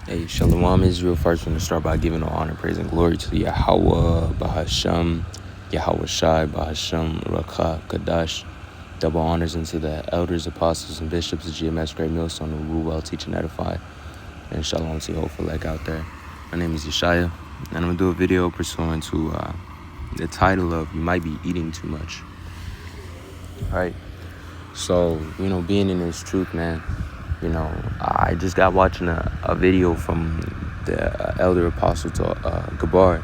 Hey, Shalom Israel. First, I'm going to start by giving all honor, praise, and glory to Yahawah Bahasham Yahawashi Bahasham, rawchaa, Qadash Double honors into the elders, apostles, and bishops of GMS Great Millstone who rule well, teach, and edify. And shalom to hopeful leg out there. My name is Yeshaya, and I'm going to do a video pursuant to the title of You Might Be Eating Too Much. All right. So, being in this truth, man, I just got watching a video from the elder apostle to Gabar,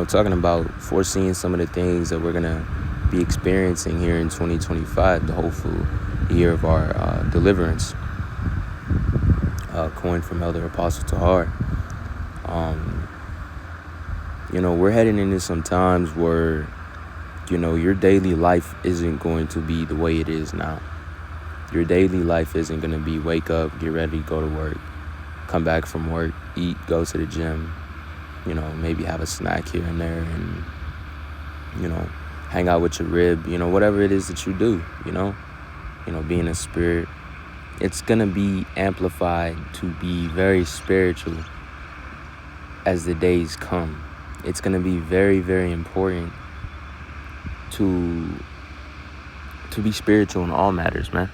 talking about foreseeing some of the things that we're going to be experiencing here in 2025, the hopeful year of our deliverance, coined from elder apostle to heart. We're heading into some times where, your daily life isn't going to be the way it is now. Your daily life isn't going to be wake up, get ready, go to work, come back from work, eat, go to the gym, maybe have a snack here and there and, hang out with your rib, whatever it is that you do, being a spirit. It's going to be amplified to be very spiritual as the days come. It's going to be very, very important to be spiritual in all matters, man.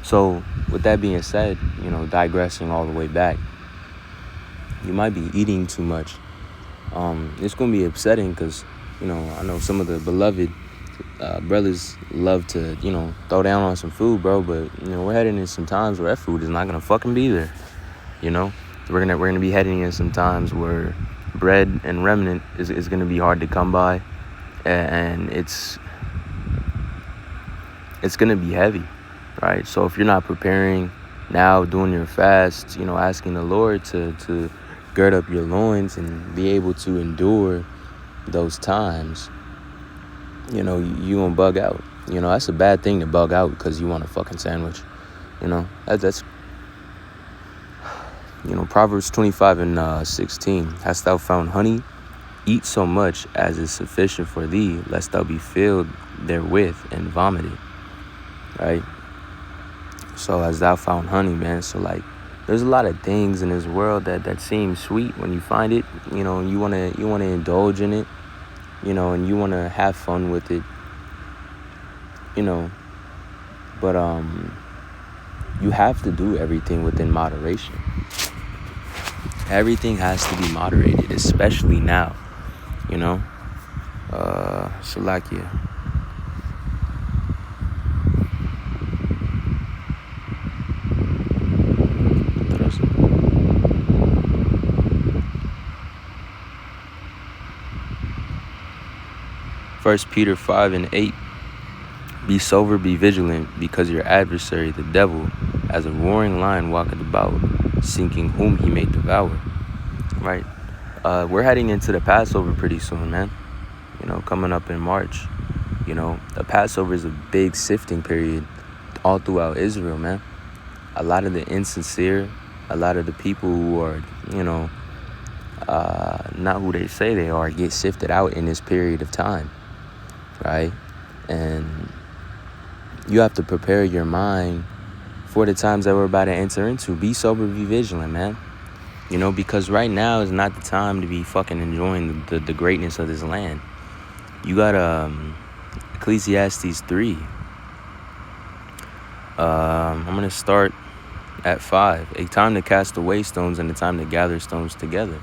So with that being said, digressing all the way back, you might be eating too much. It's going to be upsetting because, I know some of the beloved brothers love to, throw down on some food, bro. But, we're heading in some times where that food is not going to fucking be there. We're gonna be heading in some times where bread and remnant is going to be hard to come by. And it's going to be heavy. Right, so if you're not preparing now, doing your fast, asking the Lord to gird up your loins and be able to endure those times, you gonna bug out. That's a bad thing to bug out because you want a fucking sandwich. That's Proverbs 25 and 16. Hast thou found honey? Eat so much as is sufficient for thee, lest thou be filled therewith and vomited. Right. So as thou found honey, man. So there's a lot of things in this world that seem sweet when you find it, and you wanna indulge in it, and you wanna have fun with it, but you have to do everything within moderation. Everything has to be moderated, especially now, Shalakia. First Peter 5 and 8. Be sober, be vigilant, because your adversary, the devil, as a roaring lion walketh about, seeking whom he may devour. Right? We're heading into the Passover pretty soon, man. Coming up in March. The Passover is a big sifting period all throughout Israel, man. A lot of the insincere, a lot of the people who are, not who they say they are, get sifted out in this period of time. Right? And you have to prepare your mind for the times that we're about to enter into. Be sober, be vigilant, man. Because right now is not the time to be fucking enjoying the greatness of this land. You got Ecclesiastes 3. I'm going to start at 5. A time to cast away stones and a time to gather stones together.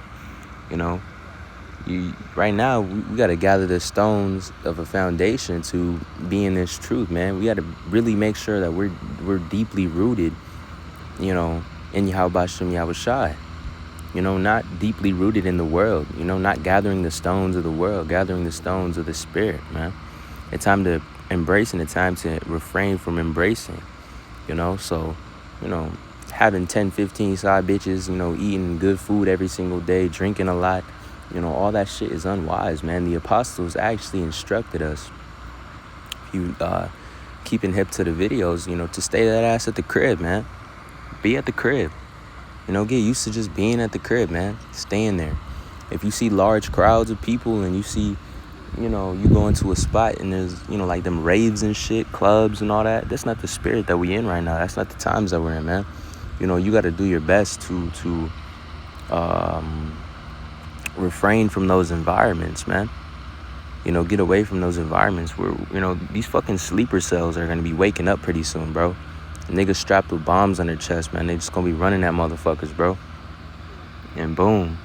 Right now, we got to gather the stones of a foundation to be in this truth, man. We got to really make sure that we're deeply rooted, in Yahawah Bahasham Yahawashi. Not deeply rooted in the world, not gathering the stones of the world, gathering the stones of the spirit, man. It's time to embrace and it's time to refrain from embracing, So, having 10, 15 side bitches, eating good food every single day, drinking a lot, all that shit is unwise, man. The apostles actually instructed us, if you keeping hip to the videos, to stay that ass at the crib, man. Be at the crib. Get used to just being at the crib, man. Staying there. If you see large crowds of people and you see, you go into a spot and there's, like them raves and shit, clubs and all that, that's not the spirit that we in right now. That's not the times that we're in, man. you got to do your best to refrain from those environments, man. Get away from those environments where, these fucking sleeper cells are going to be waking up pretty soon, bro. Niggas strapped with bombs on their chest, man. They just going to be running at motherfuckers, bro. And boom.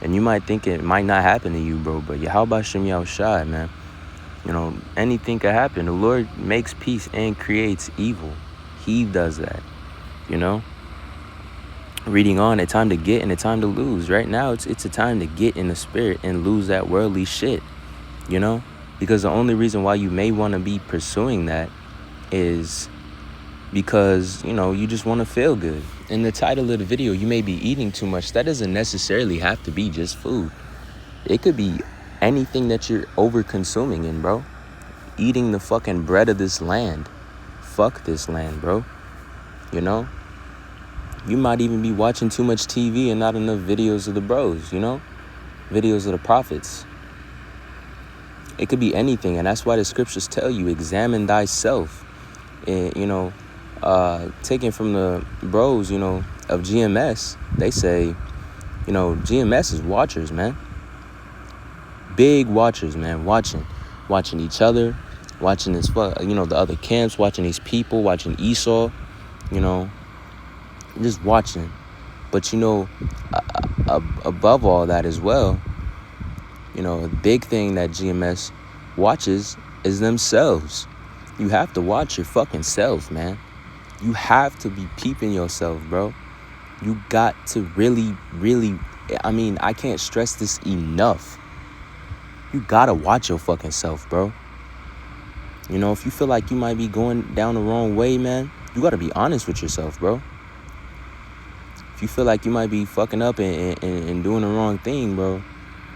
And you might think it might not happen to you, bro, but Yahawah Bahasham Yahawashi, man. Anything could happen. The Lord makes peace and creates evil. He does that, Reading on, a time to get and a time to lose. Right now, it's a time to get in the spirit and lose that worldly shit, Because the only reason why you may want to be pursuing that is because, you just want to feel good. In the title of the video, you may be eating too much. That doesn't necessarily have to be just food. It could be anything that you're over-consuming in, bro. Eating the fucking bread of this land. Fuck this land, bro. You might even be watching too much TV and not enough videos of the bros, Videos of the prophets. It could be anything, and that's why the scriptures tell you, examine thyself. Taken from the bros, of GMS, they say, GMS is watchers, man. Big watchers, man. Watching each other, watching this, the other camps, watching these people, watching Esau, just watching. But, above all that as well, a big thing that GMS watches is themselves. You have to watch your fucking self, man. You have to be peeping yourself, bro. You got to really, really, I can't stress this enough. You gotta watch your fucking self, bro. If you feel like you might be going down the wrong way, man, you gotta be honest with yourself, bro. If you feel like you might be fucking up and doing the wrong thing, bro,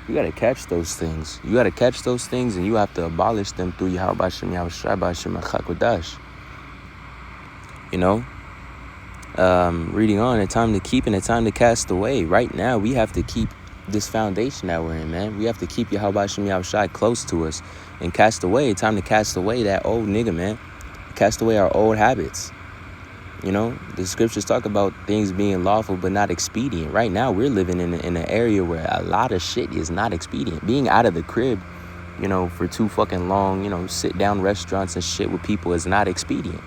you gotta catch those things. You gotta catch those things, and you have to abolish them through Yahawah Bahasham Yahawashi Bahasham Qadash. Reading on, a time to keep and a time to cast away. Right now, we have to keep this foundation that we're in, man. We have to keep Yahawah Bahasham Yahawashi close to us and cast away. Time to cast away that old nigga, man. Cast away our old habits. The scriptures talk about things being lawful but not expedient. Right now, we're living in an area where a lot of shit is not expedient. Being out of the crib, for too fucking long, sit down restaurants and shit with people is not expedient.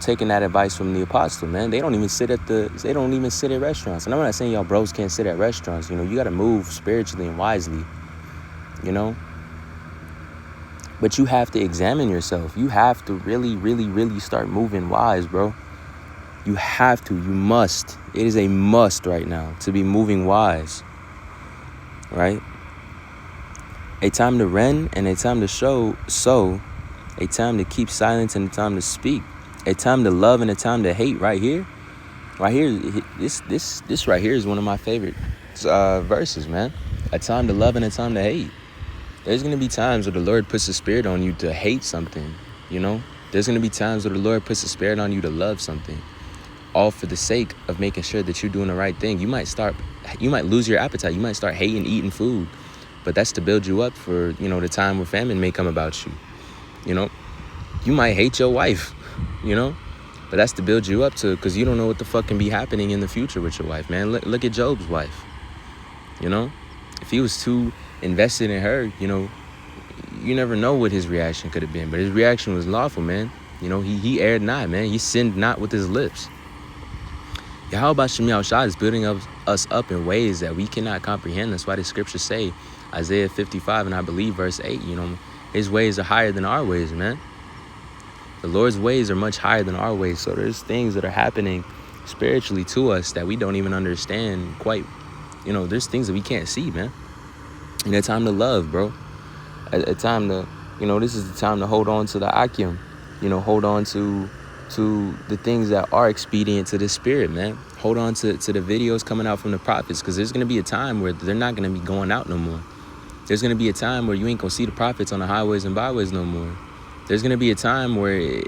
Taking that advice from the apostle, man. They don't even sit at restaurants. And I'm not saying y'all bros can't sit at restaurants. You got to move spiritually and wisely, But you have to examine yourself. You have to really, really, really start moving wise, bro. You have to. You must. It is a must right now to be moving wise, right? A time to rend and a time to sow, a time to keep silence and a time to speak. A time to love and a time to hate. Right here, this right here is one of my favorite verses, man. A time to love and a time to hate. There's going to be times where the Lord puts a spirit on you to hate something, There's going to be times where the Lord puts a spirit on you to love something, all for the sake of making sure that you're doing the right thing. You might lose your appetite. You might start hating eating food, but that's to build you up for, the time where famine may come about you. You might hate your wife, but that's to build you up to, because you don't know what the fuck can be happening in the future with your wife, man. Look at Job's wife, if he was too invested in her, you never know what his reaction could have been, but his reaction was lawful, man. He erred not, man. He sinned not with his lips. Yahawah Bahasham Yahawashi is building us up in ways that we cannot comprehend. That's why the scriptures say, Isaiah 55, and I believe verse 8, his ways are higher than our ways, man. The Lord's ways are much higher than our ways. So there's things that are happening spiritually to us that we don't even understand quite. There's things that we can't see, man. And a time to love, bro. A time to, this is the time to hold on to the akim. Hold on to the things that are expedient to the spirit, man. Hold on to the videos coming out from the prophets, because there's going to be a time where they're not going to be going out no more. There's going to be a time where you ain't going to see the prophets on the highways and byways no more. There's going to be a time where,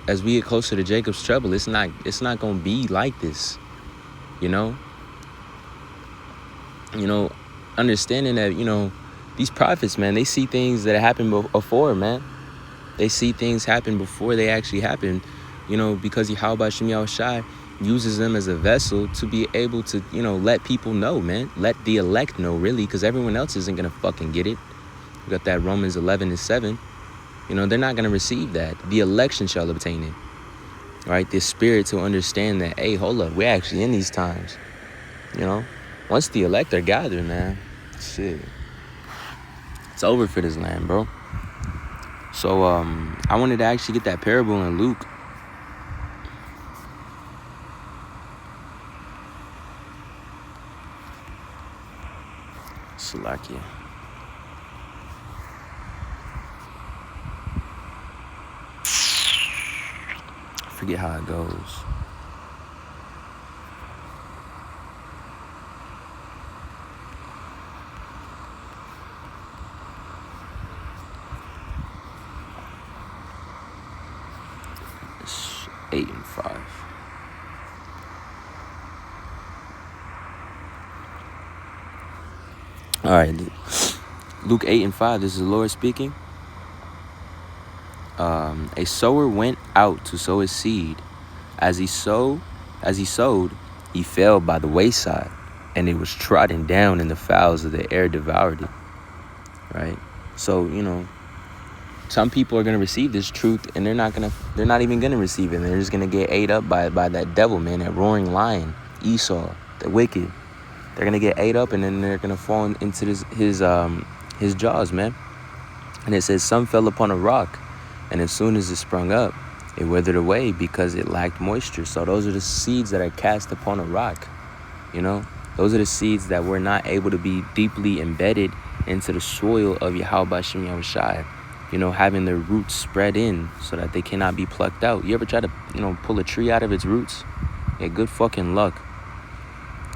as we get closer to Jacob's trouble, it's not going to be like this, understanding that, these prophets, man, they see things that happen before, man. They see things happen before they actually happen, because Yahawah Bahasham Yahawashi uses them as a vessel to be able to, let people know, man. Let the elect know, really, because everyone else isn't going to fucking get it. We got that Romans 11:7. They're not going to receive that. The election shall obtain it. Right? The spirit to understand that, hey, hold up, we're actually in these times. Once the elect are gathered, man, shit, it's over for this land, bro. So I wanted to actually get that parable in Luke. Salakia. I forget how it goes. It's 8 and 5. All right, Luke 8 and 5. This is the Lord speaking. A sower went out to sow his seed. As he sowed, he fell by the wayside, and it was trodden down, and the fowls of the air devoured it. Right? So, some people are gonna receive this truth, and they're not even gonna receive it. They're just gonna get ate up by that devil, man, that roaring lion, Esau, the wicked. They're gonna get ate up, and then they're gonna fall into his jaws, man. And it says some fell upon a rock, and as soon as it sprung up, it withered away because it lacked moisture. So those are the seeds that are cast upon a rock. Those are the seeds that were not able to be deeply embedded into the soil of Yahawah Bahasham Yahawashi. Having their roots spread in so that they cannot be plucked out. You ever try to, pull a tree out of its roots? Yeah, good fucking luck.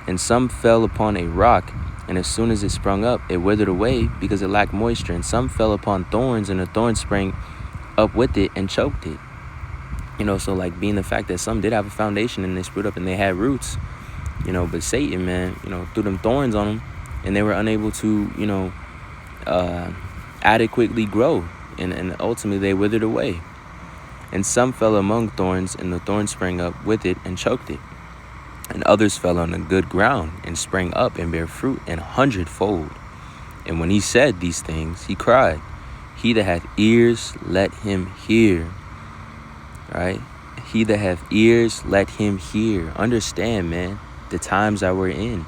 And some fell upon a rock, and as soon as it sprung up, it withered away because it lacked moisture. And some fell upon thorns, and the thorns sprang up with it and choked it. So like being the fact that some did have a foundation and they split up and they had roots, but Satan, man, threw them thorns on them, and they were unable to, adequately grow, and ultimately they withered away. And some fell among thorns, and the thorns sprang up with it and choked it. And others fell on the good ground and sprang up and bare fruit 100-fold. And when he said these things, he cried, "He that hath ears, let him hear." Right? He that hath ears, let him hear. Understand, man, the times that we're in.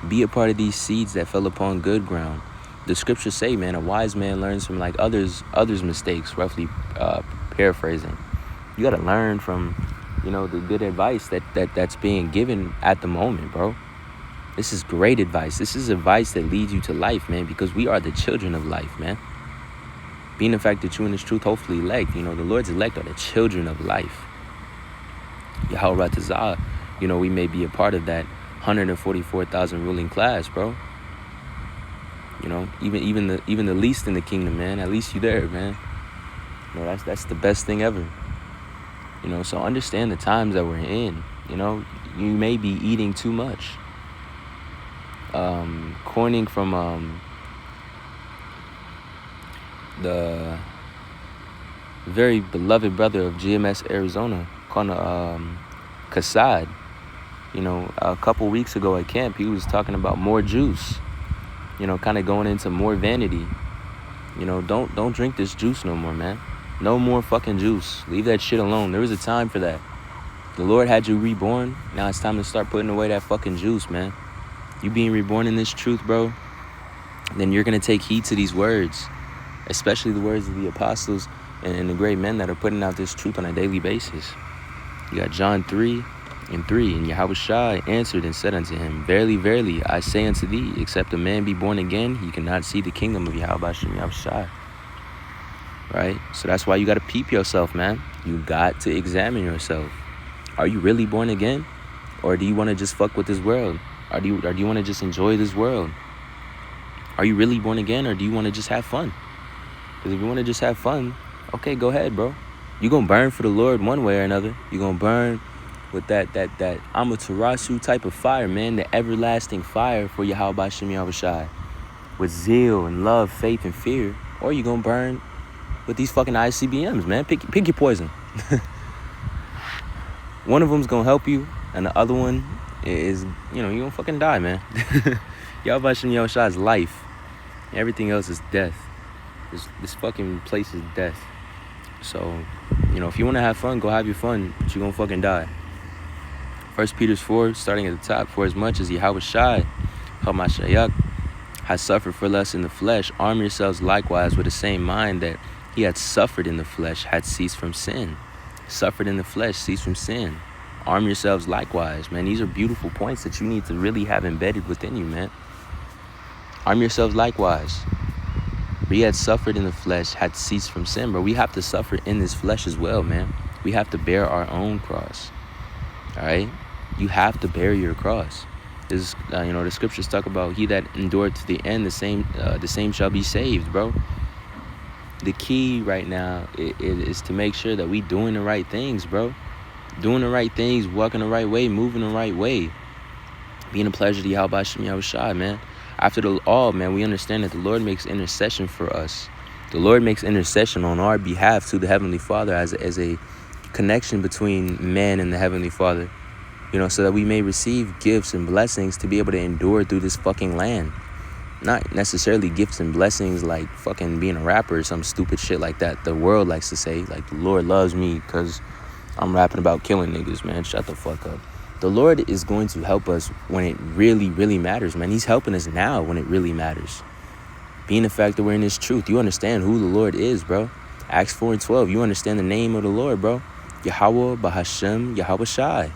Be a part of these seeds that fell upon good ground. The scriptures say, man, a wise man learns from like others' mistakes, roughly paraphrasing. You got to learn from, the good advice that's being given at the moment, bro. This is great advice. This is advice that leads you to life, man, because we are the children of life, man. Being the fact that you in this truth, hopefully elect, the Lord's elect are the children of life. Yahawah, we may be a part of that 144,000 ruling class, bro. Even the least in the kingdom, man. At least you there, man. That's the best thing ever. So understand the times that we're in. You may be eating too much. Coining from the very beloved brother of GMS Arizona, called Kassad. A couple weeks ago at camp, he was talking about more juice. Kind of going into more vanity. Don't drink this juice no more, man. No more fucking juice. Leave that shit alone. There was a time for that. The Lord had you reborn. Now it's time to start putting away that fucking juice, man. You being reborn in this truth, bro, then you're going to take heed to these words, especially the words of the apostles and the great men that are putting out this truth on a daily basis. You got John 3:3, and Yahawashi answered and said unto him, "Verily, verily, I say unto thee, except a man be born again, he cannot see the kingdom of Yahawah Bahasham Yahawashi." Right? So that's why you got to peep yourself, man. You got to examine yourself. Are you really born again? Or do you want to just fuck with this world? Or do you want to just enjoy this world? Are you really born again, or do you want to just have fun? Because if you want to just have fun, okay, go ahead, bro. You're going to burn for the Lord one way or another. You're going to burn with that Amaterasu type of fire, man. The everlasting fire for Yahawah Bahasham Yahawashi. With zeal and love, faith, and fear. Or you're going to burn with these fucking ICBMs, man. Pick your poison. One of them's gonna help you, and the other one is, you gonna fucking die, man. Yahawah Bahasham Yahawashi is life. Everything else is death. This fucking place is death. So, if you want to have fun, go have your fun, but you're gonna fucking die. 1 Peter 4, starting at the top, for as much as Yahawah Hamashayak has suffered for us in the flesh, arm yourselves likewise with the same mind that he had suffered in the flesh, had ceased from sin. Suffered in the flesh, ceased from sin. Arm yourselves likewise, man. These are beautiful points that you need to really have embedded within you, man. Arm yourselves likewise. We had suffered in the flesh, had ceased from sin, bro. We have to suffer in this flesh as well, man. We have to bear our own cross. All right? You have to bear your cross. This, the scriptures talk about he that endured to the end, the same shall be saved, bro. The key right now is to make sure that we doing the right things, bro. Doing the right things, walking the right way, moving the right way. Being a pleasure to Yahawah Bahasham Yahawashi, man. After all, man, we understand that the Lord makes intercession for us. The Lord makes intercession on our behalf to the Heavenly Father as a connection between man and the Heavenly Father. So that we may receive gifts and blessings to be able to endure through this fucking land. Not necessarily gifts and blessings like fucking being a rapper or some stupid shit like that the world likes to say. Like, the Lord loves me because I'm rapping about killing niggas, man. Shut the fuck up. The Lord is going to help us when it really, really matters, man. He's helping us now when it really matters. Being the fact that we're in this truth, you understand who the Lord is, bro. Acts 4:12, you understand the name of the Lord, bro. Yahawah Bahasham Yahawashi.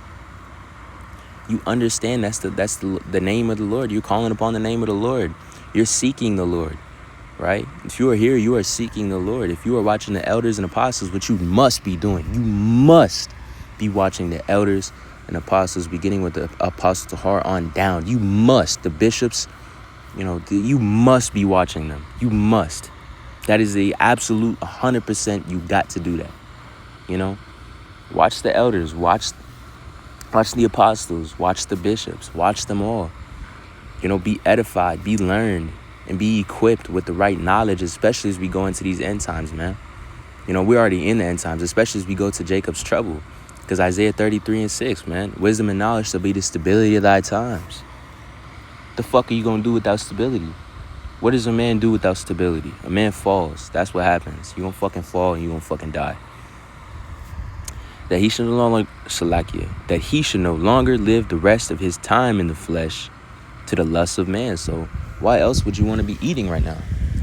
You understand that's the name of the Lord. You're calling upon the name of the Lord. You're seeking the Lord, right? If you are here, you are seeking the Lord. If you are watching the elders and apostles, which you must be doing, you must be watching the elders and apostles, beginning with the apostle Tahar on down. You must. The bishops, you must be watching them. You must. That is the absolute 100%. You got to do that. Watch the elders. Watch the apostles, watch the bishops, watch them all. Be edified, be learned, and be equipped with the right knowledge, especially as we go into these end times, man. We're already in the end times, especially as we go to Jacob's trouble. Because Isaiah 33:6, man, wisdom and knowledge shall be the stability of thy times. The fuck are you going to do without stability? What does a man do without stability? A man falls. That's what happens. You're going to fucking fall and you're going to fucking die. That he should no longer live the rest of his time in the flesh to the lust of man. So why else would you want to be eating right now?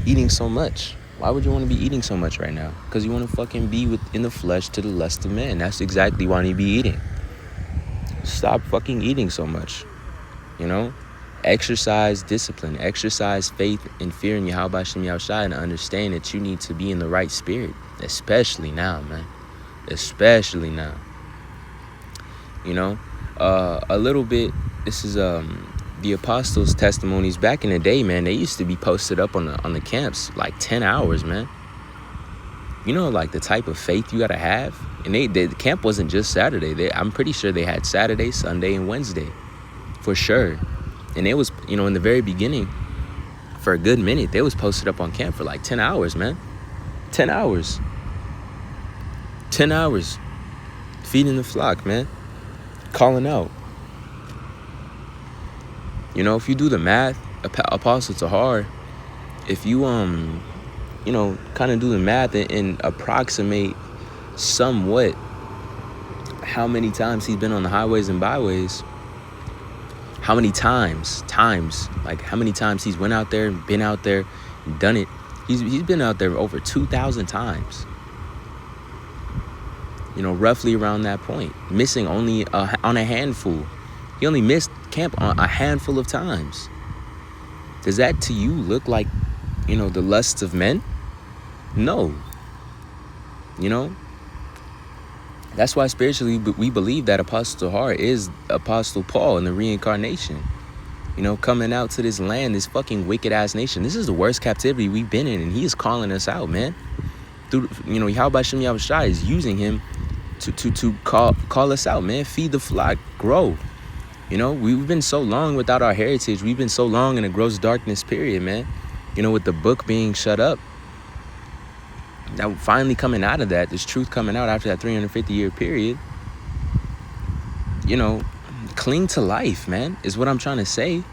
Eating so much. Why would you want to be eating so much right now? Because you want to fucking be in the flesh to the lust of man. That's exactly why you be eating. Stop fucking eating so much. Exercise discipline. Exercise faith and fear in Yahawah Bahasham Yahawashi, and understand that you need to be in the right spirit. Especially now, man. Especially now. A little bit, this is the apostles' testimonies back in the day, man. They used to be posted up on the camps like 10 hours, man. Like the type of faith you gotta have. And the camp wasn't just Saturday. I'm pretty sure they had Saturday, Sunday, and Wednesday, for sure. And it was, in the very beginning, for a good minute, they was posted up on camp for like 10 hours, man. 10 hours. 10 hours feeding the flock, man. Calling out. If you do the math, Apostle Tahar, if you kind of do the math and approximate somewhat how many times he's been on the highways and byways, how many times, like how many times he's went out there, been out there, done it. He's been out there over 2,000 times. Roughly around that point. Missing only on a handful. He only missed camp on a handful of times. Does that to you look like, the lusts of men? No. That's why spiritually we believe that Apostle Tahar is Apostle Paul in the reincarnation. Coming out to this land, this fucking wicked ass nation. This is the worst captivity we've been in, and he is calling us out, man. Through, Yahawah Bahasham Yahawashi is using him to call us out, man. Feed the flock, grow. We've been so long without our heritage. We've been so long in a gross darkness period, man. With the book being shut up. Now finally coming out of that, this truth coming out after that 350-year period. cling to life, man, is what I'm trying to say.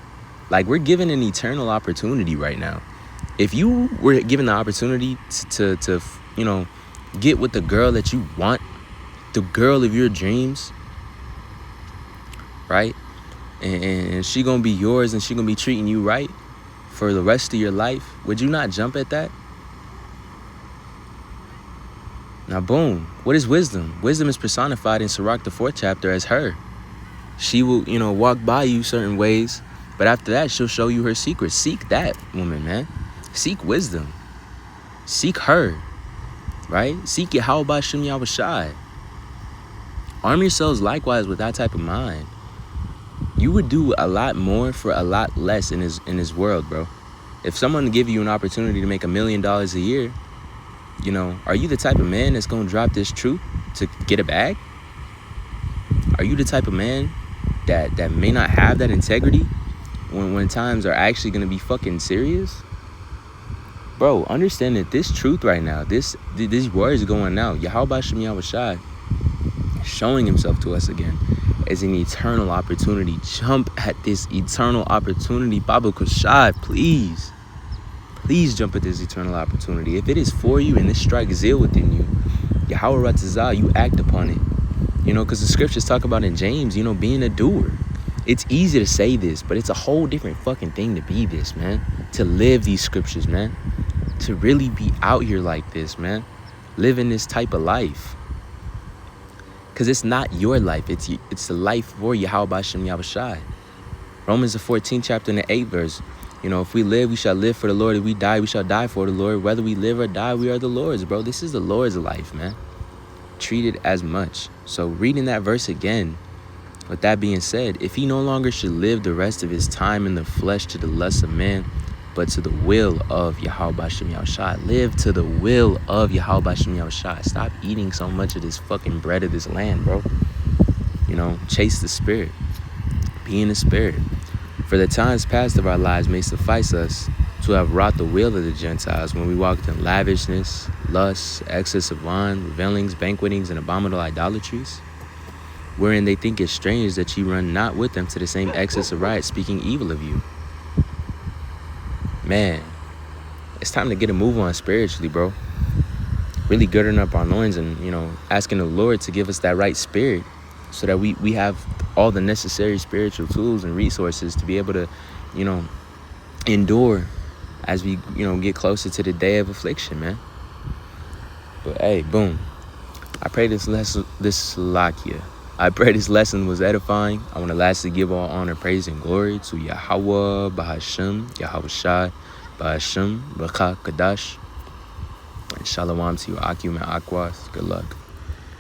Like, we're given an eternal opportunity right now. If you were given the opportunity to get with the girl that you want, the girl of your dreams, right? And she gonna be yours, and she gonna be treating you right for the rest of your life, would you not jump at that? Now, boom. What is wisdom? Wisdom is personified in Sirach, the 4th chapter, as her. She will, walk by you certain ways, but after that, she'll show you her secrets. Seek that woman, man. Seek wisdom. Seek her, right? Seek Yahawah Bahasham Yahawashi. Arm yourselves likewise with that type of mind. You would do a lot more for a lot less in this world, bro. If someone give you an opportunity to make $1 million a year, are you the type of man that's gonna drop this truth to get a bag? Are you the type of man that may not have that integrity when times are actually gonna be fucking serious? Bro, understand that this truth right now, these words going out, Yahawah Bahasham Yahawashi showing himself to us again as an eternal opportunity. Jump at this eternal opportunity. Baba Kushai, please. Please jump at this eternal opportunity. If it is for you and this strikes zeal within you, Yahawah rawchaa, you act upon it. Because the scriptures talk about in James, being a doer. It's easy to say this, but it's a whole different fucking thing to be this, man. To live these scriptures, man. To really be out here like this, man. Living this type of life. Because it's not your life. It's the life for Yahawah Bahasham Yahawashi. Romans, the 14th chapter and the 8th verse. If we live, we shall live for the Lord. If we die, we shall die for the Lord. Whether we live or die, we are the Lord's, bro. This is the Lord's life, man. Treat it as much. So reading that verse again, with that being said, if he no longer should live the rest of his time in the flesh to the lust of man, but to the will of Yahawah Bahasham Yahawashi. Live to the will of Yahawah Bahasham Yahawashi. Stop eating so much of this fucking bread of this land, bro. Chase the spirit. Be in the spirit. For the times past of our lives may suffice us to have wrought the will of the Gentiles when we walked in lavishness, lust, excess of wine, revelings, banquetings, and abominable idolatries, wherein they think it strange that ye run not with them to the same excess of riot, speaking evil of you. Man, it's time to get a move on spiritually, bro. Really girding up our loins and, asking the Lord to give us that right spirit so that we have all the necessary spiritual tools and resources to be able to, endure as we, get closer to the day of affliction, man. But hey, boom. I pray this lesson was edifying. I want to lastly give all honor, praise, and glory to Yahawah Bahasham Yahawashi Bahasham Qadash. And shalom to you, Akim and Akwas. Good luck.